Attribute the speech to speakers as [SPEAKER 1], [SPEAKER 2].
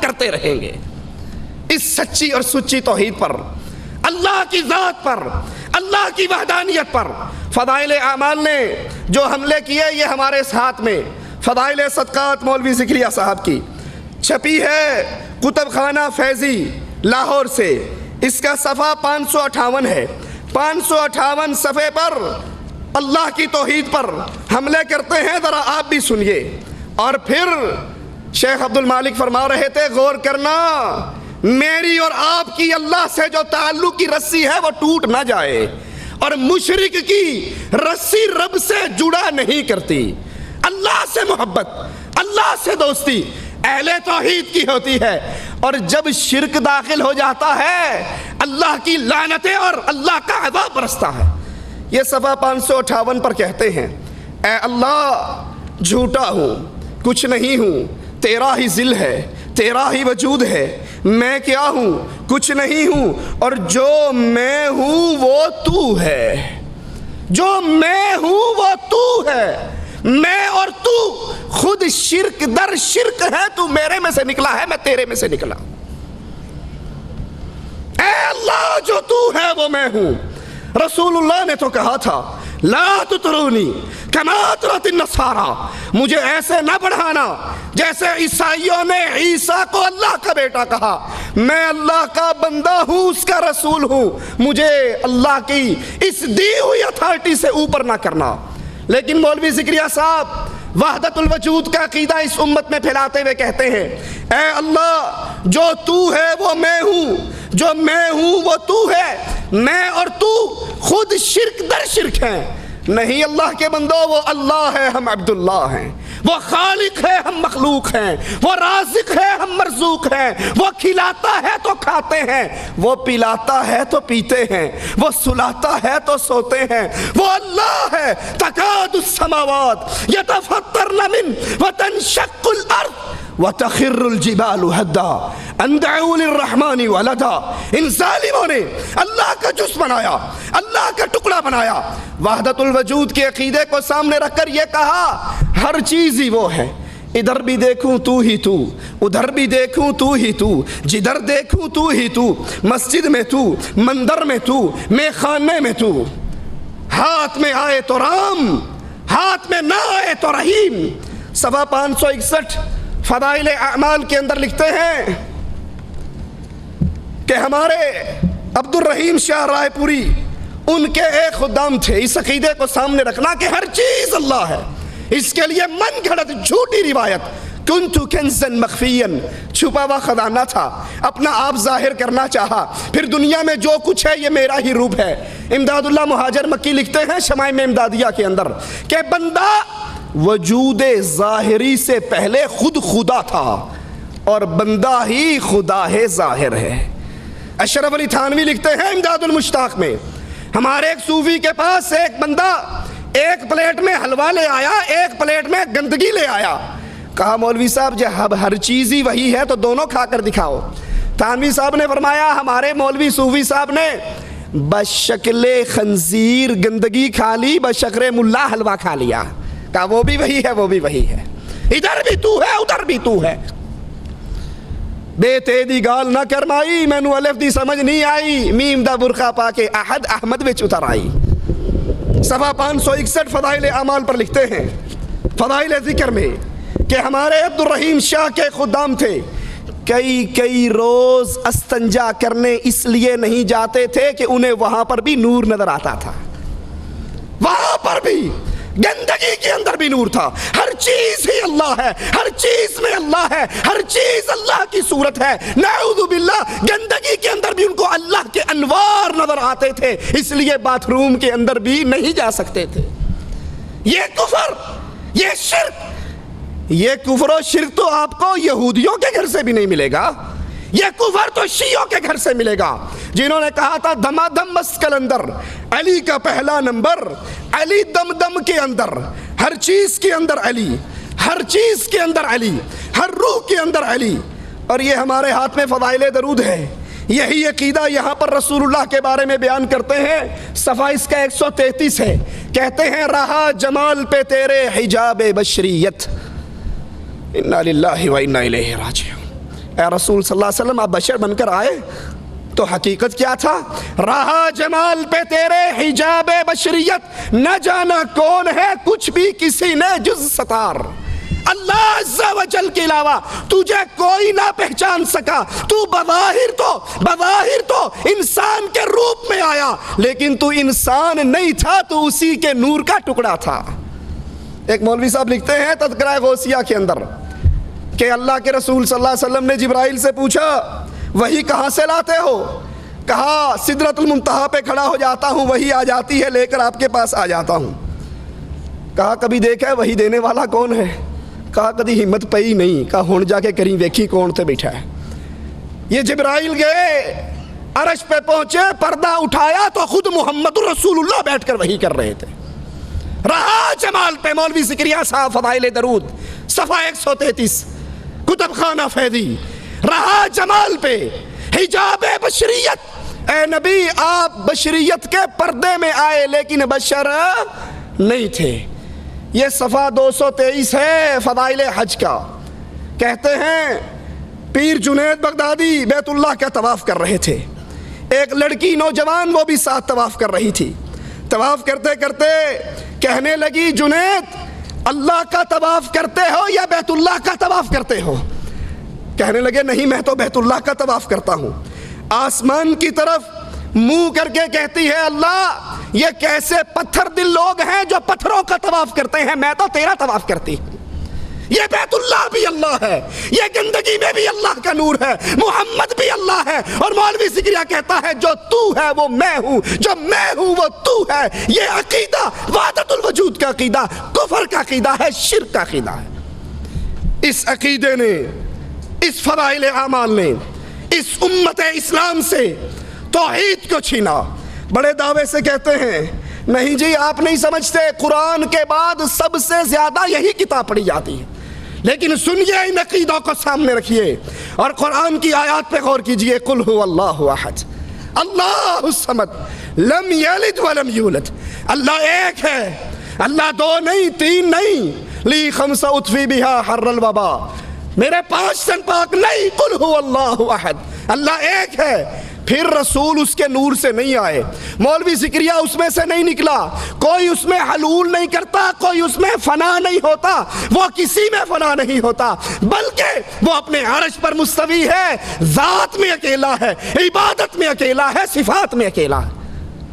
[SPEAKER 1] کرتے رہیں گے اس سچی اور سچی توحید پر، اللہ کی ذات پر، اللہ کی وحدانیت پر۔ فضائل اعمال نے جو حملے کیے یہ ہمارے ہاتھ میں، فضائل صدقات مولوی ذکریہ صاحب کی چھپی ہے کتب خانہ فیضی لاہور سے، اس کا صفحہ 558 ہے۔ 558 صفحے پر اللہ کی توحید پر حملے کرتے ہیں، ذرا آپ بھی سنیے۔ اور پھر شیخ عبد المالک فرما رہے تھے غور کرنا میری اور آپ کی اللہ سے جو تعلق کی رسی ہے وہ ٹوٹ نہ جائے، اور مشرک کی رسی رب سے جڑا نہیں کرتی۔ اللہ سے محبت، اللہ سے دوستی اہل توحید کی ہوتی ہے، اور جب شرک داخل ہو جاتا ہے اللہ کی لعنتیں اور اللہ کا عذاب برستا ہے۔ یہ صفحہ 558 پر کہتے ہیں اے اللہ جھوٹا ہوں، کچھ نہیں ہوں، تیرا ہی ذل ہے، تیرا ہی وجود ہے، میں کیا ہوں، کچھ نہیں ہوں، اور جو میں ہوں وہ تو ہے، جو میں ہوں وہ تو ہے، میں اور تو خود شرک در شرک ہے، تو میرے میں سے نکلا ہے، میں تیرے میں سے نکلا۔ اے اللہ جو تو ہے وہ میں ہوں۔ رسول اللہ نے تو کہا تھا لا تطرونی کما اطرت النصارى، مجھے ایسے نہ بڑھانا جیسے عیسائیوں نے عیسیٰ کو اللہ کا بیٹا کہا۔ میں اللہ کا بندہ ہوں، اس کا رسول ہوں، مجھے اللہ کی اس دی ہوئی اتھارٹی سے اوپر نہ کرنا۔ لیکن مولوی ذکریہ صاحب وحدت الوجود کا عقیدہ اس امت میں پھیلاتے ہوئے کہتے ہیں اے اللہ جو تو ہے وہ میں ہوں، جو میں ہوں وہ تو ہے، میں اور تو خود شرک در شرک ہیں۔ نہیں اللہ کے بندو، وہ اللہ ہے، ہم عبداللہ ہیں، وہ خالق ہے، ہم مخلوق ہیں، وہ رازق ہے، ہم مرزوق ہیں، وہ کھلاتا ہے تو کھاتے ہیں، وہ پلاتا ہے تو پیتے ہیں، وہ سلاتا ہے تو سوتے ہیں، وہ اللہ ہے۔ تکاد السماوات یتفطرن من وتنشق الارض وتخر الجبال ہدا ان دعوا للرحمن ولدا۔ ان ظالموں نے اللہ کا جز بنایا، اللہ کا ٹکڑا بنایا، وحدت الوجود کے عقیدے کو سامنے رکھ کر یہ کہا ہر چیز ہی وہ ہے، ادھر بھی دیکھوں تو ہی تو، ادھر بھی دیکھوں تو ہی تو، جدھر دیکھوں تو ہی تو، مسجد میں تو، مندر میں تو، میں خانے میں تو، ہاتھ میں آئے تو رام، ہاتھ میں نہ آئے تو رحیم۔ صفحہ 561 فضائل اعمال کے اندر لکھتے ہیں کہ ہمارے عبد الرحیم شاہ رائے پوری ان کے ایک خدام تھے۔ اس عقیدے کو سامنے رکھنا کہ ہر چیز اللہ ہے، اس کے لیے من گھڑت جھوٹی روایت کنتو کنزن مخفین، چھپا ہوا خزانہ تھا، اپنا آپ ظاہر کرنا چاہا، پھر دنیا میں جو کچھ ہے یہ میرا ہی روپ ہے۔ امداد اللہ مہاجر مکی لکھتے ہیں شمائم امدادیہ کے اندر کہ بندہ وجود ظاہری سے پہلے خود خدا تھا اور بندہ ہی خدا ہے ظاہر ہے۔ اشرف علی تھانوی لکھتے ہیں امداد المشتاق میں ہمارے ایک صوفی کے پاس ایک بندہ ایک پلیٹ میں حلوہ لے آیا، ایک پلیٹ میں گندگی لے آیا۔ کہا مولوی صاحب جب ہر چیز ہی وہی ہے تو دونوں کھا کر دکھاؤ۔ تھانوی صاحب نے فرمایا ہمارے مولوی صوفی صاحب نے بشکل خنزیر گندگی کھا لی، بشکل ملا حلوہ کھا لیا۔ کہا وہ بھی وہی ہے، وہ بھی وہی ہے، ادھر بھی تو ہے ادھر بھی تو ہے۔ بے تیدی گال نہ کرمائی، مینو الف دی سمجھ نہیں آئی، میم دا برقع پا کے احد احمد وچ اتر آئی۔ صفحہ 561 فضائل اعمال پر لکھتے ہیں فضائل ذکر میں کہ ہمارے عبد الرحیم شاہ کے خدام تھے، کئی روز استنجا کرنے اس لیے نہیں جاتے تھے کہ انہیں وہاں پر بھی نور نظر آتا تھا، وہاں پر بھی گندگی کے اندر بھی نور تھا۔ ہر چیز ہی اللہ ہے، ہر چیز میں اللہ ہے، ہر چیز اللہ کی صورت ہے۔ نعوذ باللہ گندگی کے اندر بھی ان کو اللہ کے انوار نظر آتے تھے، اس لیے باتھ روم کے اندر بھی نہیں جا سکتے تھے۔ یہ کفر، یہ شرک، یہ کفر و شرک تو آپ کو یہودیوں کے گھر سے بھی نہیں ملے گا، یہ کفر تو شیعوں کے گھر سے ملے گا، جنہوں نے کہا تھا دما دم مسکل اندر، علی کا پہلا نمبر، علی دم دم کے اندر، ہر چیز کے اندر علی، ہر چیز کے اندر علی، ہر روح کے اندر علی۔ اور یہ ہمارے ہاتھ میں فضائل درود ہے، یہی عقیدہ یہاں پر رسول اللہ کے بارے میں بیان کرتے ہیں۔ صفحہ اس کا 133 ہے، کہتے ہیں رہا جمال پہ تیرے حجاب بشریت، انا للہ و انا الیہ راجعون۔ اے رسول صلی اللہ علیہ وسلم آپ بشر بن کر آئے تو حقیقت کیا تھا؟ رہا جمال پہ تیرے حجاب بشریت، نہ جانا کون ہے کچھ بھی کسی نے جز ستار، اللہ عز و جل کے علاوہ تجھے کوئی نہ پہچان سکا، تو بظاہر تو انسان کے روپ میں آیا لیکن تو انسان نہیں تھا، تو اسی کے نور کا ٹکڑا تھا۔ ایک مولوی صاحب لکھتے ہیں تذکرہ غوثیہ کے اندر کہ اللہ کے رسول صلی اللہ علیہ وسلم نے جبرائیل سے پوچھا وہی کہاں سے لاتے ہو؟ کہا سدرۃ المنتہا پہ کھڑا ہو جاتا ہوں، وہی آ جاتی ہے، لے کر آپ کے پاس آ جاتا ہوں۔ کہا کبھی دیکھا ہے وہی دینے والا کون ہے؟ کہا کبھی ہمت پئی نہیں۔ کہا ہون جا کے کریں ویکھی کون تے بیٹھا ہے۔ یہ جبرائیل گئے، عرش پہ پہنچے، پردہ اٹھایا تو خود محمد رسول اللہ بیٹھ کر وہی کر رہے تھے۔ رہا جمال پہ مولوی زکریا صاحب فضائل درود صفحہ 133 کتب خانہ فیضی، رہا جمال پہ حجاب بشریت، اے نبی آپ بشریت کے پردے میں آئے لیکن بشر نہیں تھے۔ یہ صفحہ 223 ہے فضائل حج کا۔ کہتے ہیں پیر جنید بغدادی بیت اللہ کا طواف کر رہے تھے، ایک لڑکی نوجوان وہ بھی ساتھ طواف کر رہی تھی۔ طواف کرتے کرتے کہنے لگی جنید اللہ کا طواف کرتے ہو یا بیت اللہ کا طواف کرتے ہو؟ کہنے لگے نہیں میں تو بیت اللہ کا طواف کرتا ہوں۔ آسمان کی طرف منہ کر کے کہتی ہے اللہ یہ کیسے پتھر دل لوگ ہیں جو پتھروں کا طواف کرتے ہیں، میں تو تیرا طواف کرتی ہوں۔ یہ بیت اللہ بھی اللہ ہے، یہ گندگی میں بھی اللہ کا نور ہے، محمد بھی اللہ ہے، اور مولوی زکریا کہتا ہے جو تو ہے وہ میں ہوں، جو میں ہوں وہ تو ہے۔ یہ عقیدہ وحدت الوجود کا عقیدہ کفر کا عقیدہ ہے، شرک کا عقیدہ ہے۔ اس عقیدے نے، اس فضائل اعمال نے اس امت اسلام سے توحید کو چھینا۔ بڑے دعوے سے کہتے ہیں نہیں جی آپ نہیں سمجھتے، قرآن کے بعد سب سے زیادہ یہی کتاب پڑھی جاتی ہے، لیکن سنیے ان عقیدوں کو سامنے رکھیے اور قرآن کی آیات پہ غور کیجئے۔ قل هو اللہ احد اللہ الصمد لم یلد ولم یولد، اللہ ایک ہے، اللہ دو نہیں تین نہیں، لی خمسہ اطفی بہا حر الوبا، میرے 5 تن پاک نہیں، قل هو اللہ احد، اللہ ایک ہے۔ پھر رسول اس کے نور سے نہیں آئے، مولوی زکریا اس میں سے نہیں نکلا، کوئی اس میں حلول نہیں کرتا، کوئی اس میں فنا نہیں ہوتا، وہ کسی میں فنا نہیں ہوتا، بلکہ وہ اپنے عرش پر مستوی ہے، ذات میں اکیلا ہے، عبادت میں اکیلا ہے، صفات میں اکیلا ہے۔